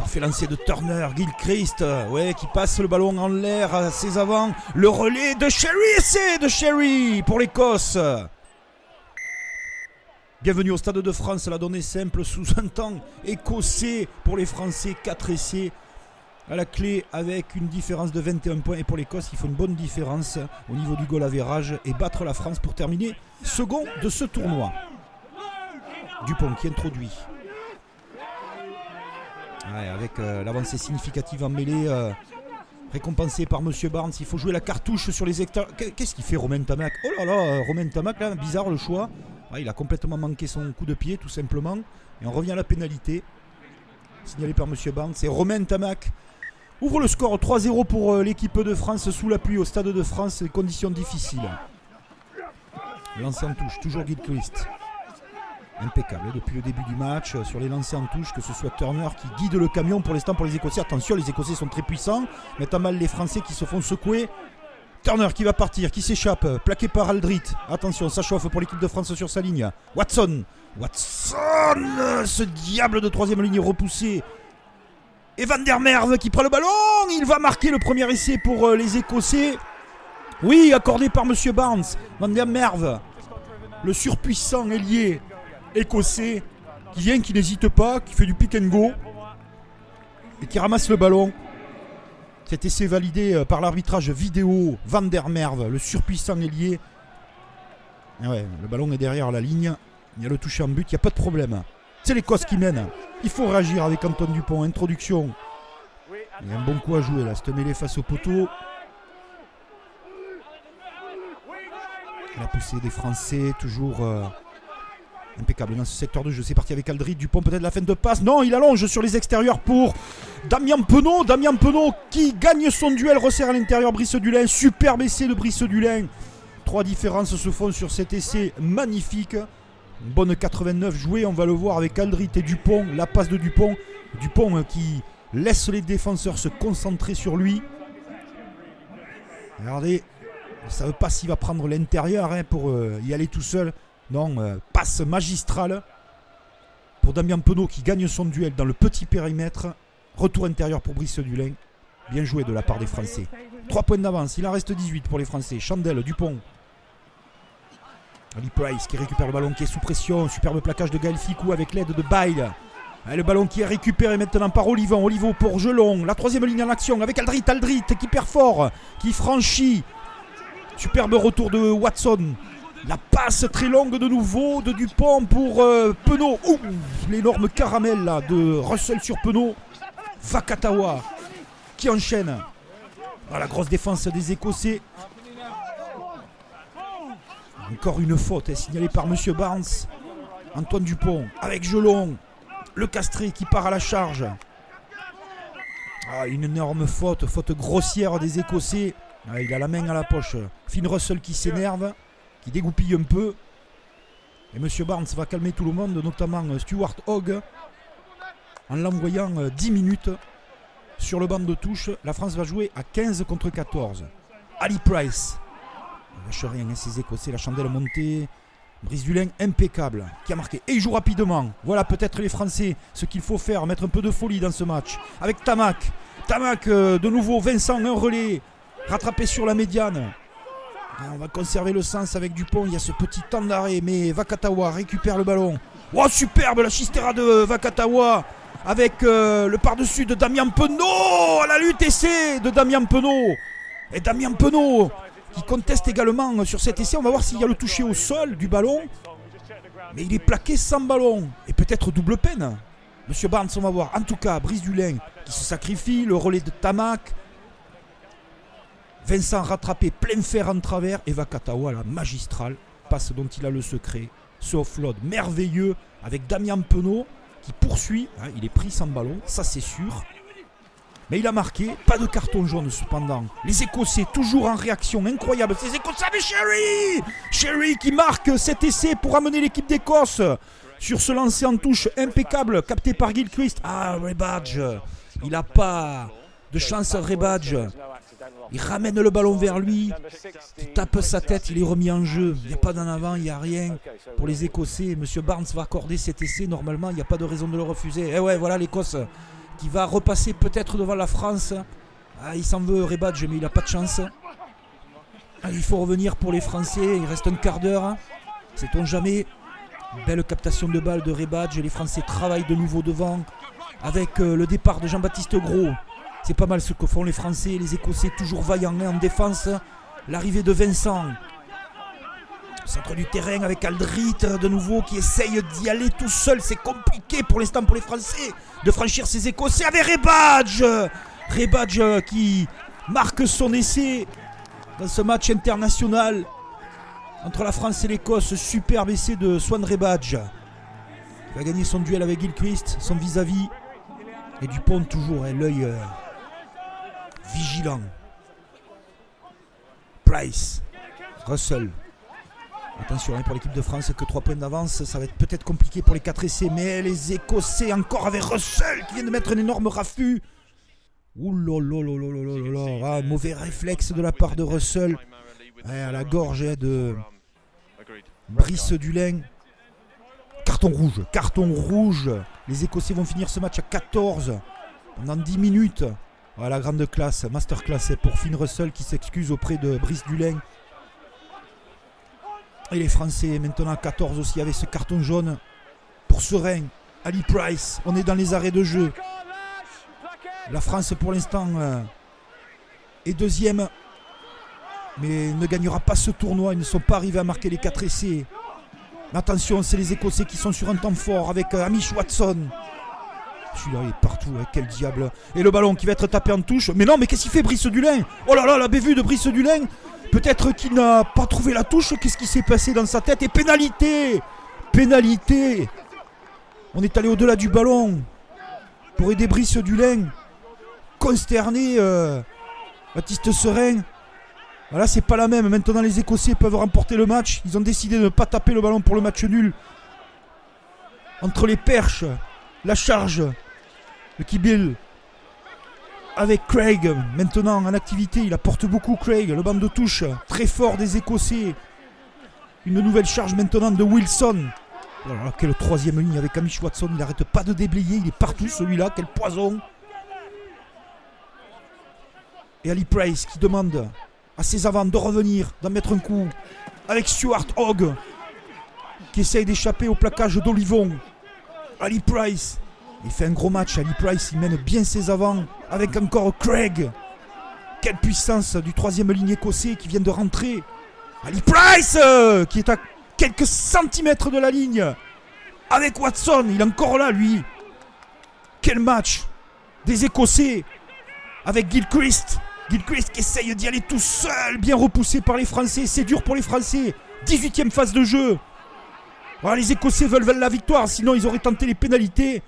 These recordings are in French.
Parfait lancer de Turner, Gilchrist, ouais, qui passe le ballon en l'air à ses avants. Le relais de Sherry, essai de Sherry pour l'Écosse. Bienvenue au Stade de France, la donnée simple sous-entend écossais pour les Français, 4 essais à la clé avec une différence de 21 points. Et pour l'Écosse, il faut une bonne différence au niveau du goal average et battre la France pour terminer second de ce tournoi. Dupont qui introduit. Ouais, avec l'avancée significative en mêlée, récompensée par Monsieur Barnes. Il faut jouer la cartouche sur les hectares. Qu'est-ce qu'il fait Romain Tamac? Oh là là, Romain Tamac, là, bizarre le choix. Ouais, il a complètement manqué son coup de pied, tout simplement. Et on revient à la pénalité, signalée par Monsieur Barnes. C'est Romain Tamac. Ouvre le score 3-0 pour l'équipe de France sous la pluie au Stade de France. Conditions difficiles. Lancé en touche, toujours Gilchrist. Impeccable depuis le début du match sur les lancers en touche, que ce soit Turner qui guide le camion pour l'instant pour les Écossais. Attention, les Écossais sont très puissants, mettent à mal les Français qui se font secouer. Turner qui va partir, qui s'échappe, plaqué par Aldrit. Attention, ça chauffe pour l'équipe de France sur sa ligne. Watson, ce diable de troisième ligne repoussé. Et Van der Merwe qui prend le ballon, il va marquer le premier essai pour les Écossais. Oui, accordé par Monsieur Barnes. Van der Merwe, le surpuissant ailier écossais qui vient, qui n'hésite pas, qui fait du pick and go et qui ramasse le ballon. Cet essai validé par l'arbitrage vidéo. Van der Merwe, le surpuissant ailier. Ouais, le ballon est derrière la ligne. Il y a le toucher en but, il n'y a pas de problème. C'est l'Écosse qui mène. Il faut réagir avec Antoine Dupont. Introduction. Il y a un bon coup à jouer là, cette mêlée face au poteau. La poussée des Français, toujours impeccable dans ce secteur de jeu. C'est parti avec Aldrit. Dupont peut-être la fin de passe. Non, il allonge sur les extérieurs pour Damien Penaud. Damien Penaud qui gagne son duel, resserre à l'intérieur Brice Dulin. Superbe essai de Brice Dulin. 3 différences se font sur cet essai magnifique. Une bonne 89 jouée, on va le voir avec Aldrit et Dupont. La passe de Dupont. Dupont qui laisse les défenseurs se concentrer sur lui. Regardez, il ne savent pas s'il va prendre l'intérieur pour y aller tout seul. Non, passe magistrale pour Damien Penaud qui gagne son duel dans le petit périmètre. Retour intérieur pour Brice Dulin. Bien joué de la part des Français. 3 points d'avance, il en reste 18 pour les Français. Chandel, Dupont. Ali Price qui récupère le ballon, qui est sous pression. Superbe plaquage de Gaël Ficou avec l'aide de Bail. Le ballon qui est récupéré maintenant par Olivon. Olivon pour Gelon. La troisième ligne en action avec Aldrit. Aldrit qui perd fort, qui franchit. Superbe retour de Watson. La passe très longue de nouveau de Dupont pour Penaud. Ouh, l'énorme caramel là, de Russell sur Penaud. Vakatawa qui enchaîne. Ah, la grosse défense des Écossais. Encore une faute signalée par Monsieur Barnes. Antoine Dupont avec Gelon. Le castré qui part à la charge. Ah, une énorme faute grossière des Écossais. Ah, il a la main à la poche. Finn Russell qui s'énerve, qui dégoupille un peu. Et Monsieur Barnes va calmer tout le monde, notamment Stuart Hogg, en l'envoyant 10 minutes sur le banc de touche. La France va jouer à 15 contre 14. Ali Price. Il ne lâche rien, ces Écossais. La chandelle montée. Brice Dulin, impeccable, qui a marqué. Et il joue rapidement. Voilà peut-être les Français, ce qu'il faut faire, mettre un peu de folie dans ce match. Avec Tamac. Tamac, de nouveau, Vincent, un relais. Rattrapé sur la médiane. On va conserver le sens avec Dupont. Il y a ce petit temps d'arrêt, mais Vakatawa récupère le ballon. Oh, superbe la chistera de Vakatawa avec le par-dessus de Damien Penaud. À la lutte essai de Damien Penaud. Et Damien Penaud qui conteste également sur cet essai. On va voir s'il y a le toucher au sol du ballon. Mais il est plaqué sans ballon. Et peut-être double peine. Monsieur Barnes, on va voir. En tout cas, Brice Dulin qui se sacrifie. Le relais de Tamac. Vincent rattrapé, plein fer en travers. Et Vakatawa, la magistrale, passe dont il a le secret. Ce offload merveilleux avec Damien Penaud qui poursuit. Il est pris sans ballon, ça c'est sûr. Mais il a marqué, pas de carton jaune cependant. Les Écossais toujours en réaction incroyable. Ces Écossais avec Sherry. Sherry qui marque cet essai pour amener l'équipe d'Écosse sur ce lancer en touche impeccable, capté par Gilchrist. Ah, Ray Badge, il n'a pas de chance Ray Badge. Il ramène le ballon vers lui, il tape sa tête, il est remis en jeu. Il n'y a pas d'en avant, il n'y a rien pour les Écossais. Monsieur Barnes va accorder cet essai, normalement il n'y a pas de raison de le refuser. Et ouais, voilà l'Écosse qui va repasser peut-être devant la France. Ah, il s'en veut Rebadge, mais il n'a pas de chance. Ah, il faut revenir pour les Français, il reste un quart d'heure. Sait-on jamais. Belle captation de balle de Rebadge, les Français travaillent de nouveau devant avec le départ de Jean-Baptiste Gros. C'est pas mal ce que font les Français, les Écossais toujours vaillants en défense. L'arrivée de Vincent. Centre du terrain avec Aldrit de nouveau qui essaye d'y aller tout seul. C'est compliqué pour l'instant pour les Français de franchir ces Écossais avec Rebadge. Rebadge qui marque son essai dans ce match international entre la France et l'Écosse. Superbe essai de Swan Rebadge. Il va gagner son duel avec Gilchrist, son vis-à-vis. Et Dupont toujours, l'œil vigilant. Price, Russell. Attention pour l'équipe de France, que 3 points d'avance, ça va être peut-être compliqué pour les 4 essais, mais les Écossais encore avec Russell qui vient de mettre un énorme raffut. Ouh là là là là là là là, mauvais réflexe de la part de Russell. À la gorge de Brice Dulin. Carton rouge. Les Écossais vont finir ce match à 14 pendant 10 minutes. La grande classe, masterclass pour Finn Russell qui s'excuse auprès de Brice Dulin. Et les Français maintenant à 14 aussi avec ce carton jaune pour Serein. Ali Price, on est dans les arrêts de jeu. La France pour l'instant est deuxième. Mais ne gagnera pas ce tournoi. Ils ne sont pas arrivés à marquer les 4 essais. Mais attention, c'est les Écossais qui sont sur un temps fort avec Hamish Watson. Celui-là il est partout, quel diable. Et le ballon qui va être tapé en touche. Mais non, mais qu'est-ce qu'il fait Brice Dulin? Oh là là, la bévue de Brice Dulin. Peut-être qu'il n'a pas trouvé la touche. Qu'est-ce qui s'est passé dans sa tête? Et pénalité. On est allé au-delà du ballon pour aider Brice Dulin. Consterné Baptiste Serein. Voilà, c'est pas la même. Maintenant les Écossais peuvent remporter le match. Ils ont décidé de ne pas taper le ballon pour le match nul. Entre les perches, la charge, le Kibil avec Craig maintenant en activité. Il apporte beaucoup Craig. Le banc de touche très fort des Écossais. Une nouvelle charge maintenant de Wilson. Oh là là, quelle 3e ligne avec Hamish Watson. Il n'arrête pas de déblayer. Il est partout celui-là. Quel poison. Et Ali Price qui demande à ses avants de revenir, d'en mettre un coup. Avec Stuart Hogg qui essaye d'échapper au plaquage d'Olivon. Ali Price. Il fait un gros match. Ali Price, il mène bien ses avants. Avec encore Craig. Quelle puissance du 3e ligne écossais qui vient de rentrer. Ali Price qui est à quelques centimètres de la ligne. Avec Watson. Il est encore là, lui. Quel match des Écossais. Avec Gilchrist. Gilchrist qui essaye d'y aller tout seul. Bien repoussé par les Français. C'est dur pour les Français. 18e phase de jeu. Voilà, les Écossais veulent la victoire. Sinon, ils auraient tenté les pénalités.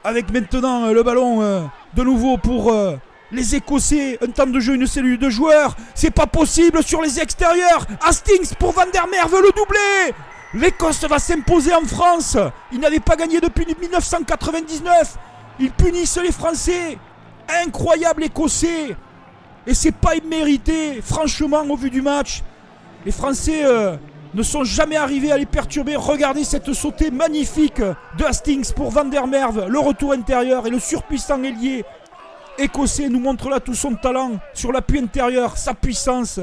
Avec maintenant le ballon de nouveau pour les Écossais. Un temps de jeu, une cellule de joueurs. C'est pas possible sur les extérieurs. Hastings pour Van der Merwe le doublé. L'Écosse va s'imposer en France. Ils n'avaient pas gagné depuis 1999. Ils punissent les Français. Incroyable Écossais. Et c'est pas immérité. Franchement, au vu du match, les Français ne sont jamais arrivés à les perturber. Regardez cette sautée magnifique de Hastings pour Van der Merwe. Le retour intérieur et le surpuissant ailier écossais nous montre là tout son talent sur l'appui intérieur, sa puissance.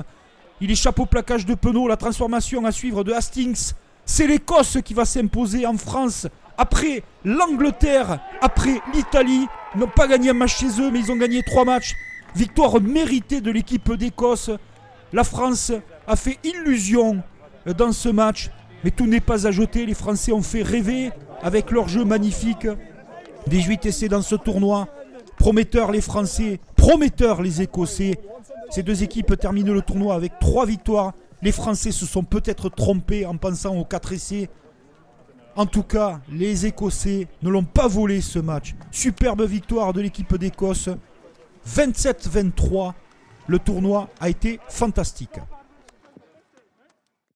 Il échappe au plaquage de Penaud. La transformation à suivre de Hastings. C'est l'Écosse qui va s'imposer en France. Après l'Angleterre, après l'Italie. Ils n'ont pas gagné un match chez eux, mais ils ont gagné 3 matchs. Victoire méritée de l'équipe d'Écosse. La France a fait illusion dans ce match, mais tout n'est pas à jeter. Les Français ont fait rêver avec leur jeu magnifique. 18 essais dans ce tournoi. Prometteurs les Français, prometteurs les Écossais. Ces deux équipes terminent le tournoi avec 3 victoires. Les Français se sont peut-être trompés en pensant aux 4 essais. En tout cas, les Écossais ne l'ont pas volé ce match. Superbe victoire de l'équipe d'Écosse. 27-23. Le tournoi a été fantastique.